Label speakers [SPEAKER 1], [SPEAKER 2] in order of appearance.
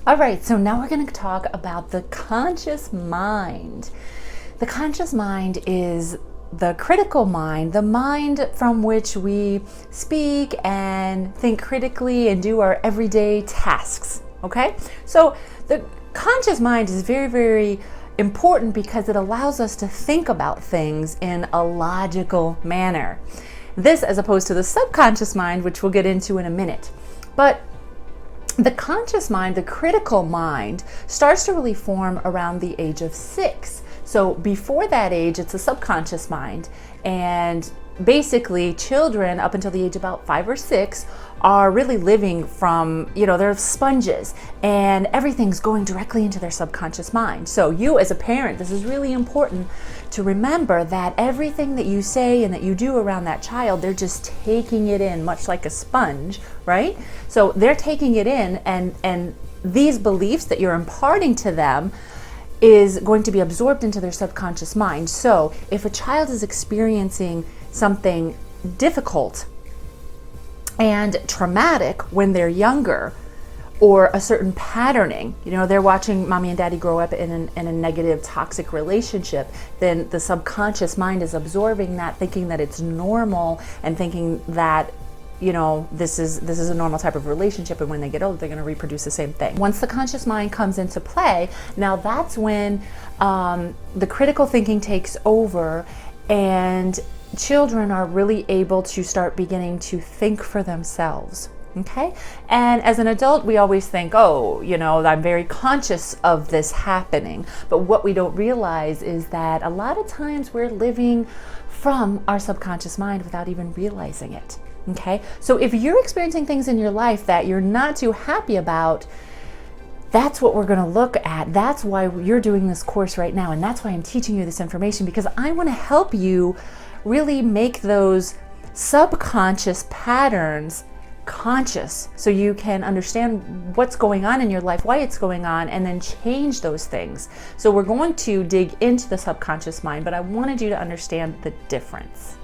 [SPEAKER 1] All right, so now we're going to talk about the conscious mind. The conscious mind is the critical mind, the mind from which we speak and think critically and do our everyday tasks, okay? So the conscious mind is very, very important because it allows us to think about things in a logical manner. This as opposed to the subconscious mind, which we'll get into in a minute. But the conscious mind, the critical mind, starts to really form around the age of 6. So before that age, it's a subconscious mind. And basically, children up until the age of about 5 or 6 are really living from, they're sponges and everything's going directly into their subconscious mind. So you as a parent, this is really important to remember that everything that you say and that you do around that child, they're just taking it in much like a sponge, right? So they're taking it in, and these beliefs that you're imparting to them is going to be absorbed into their subconscious mind. So if a child is experiencing something difficult and traumatic when they're younger, or a certain patterning, they're watching mommy and daddy grow up in a negative, toxic relationship, then the subconscious mind is absorbing that, thinking that it's normal and thinking that this is a normal type of relationship, and when they get older, they're going to reproduce the same thing. Once the conscious mind comes into play, now that's when the critical thinking takes over, and children are really able to start beginning to think for themselves. Okay? And as an adult, we always think, I'm very conscious of this happening. But what we don't realize is that a lot of times we're living from our subconscious mind without even realizing it. Okay? So if you're experiencing things in your life that you're not too happy about, that's what we're going to look at. That's why you're doing this course right now. And that's why I'm teaching you this information, because I want to help you really make those subconscious patterns conscious, so you can understand what's going on in your life, why it's going on, and then change those things. So we're going to dig into the subconscious mind, but I wanted you to understand the difference.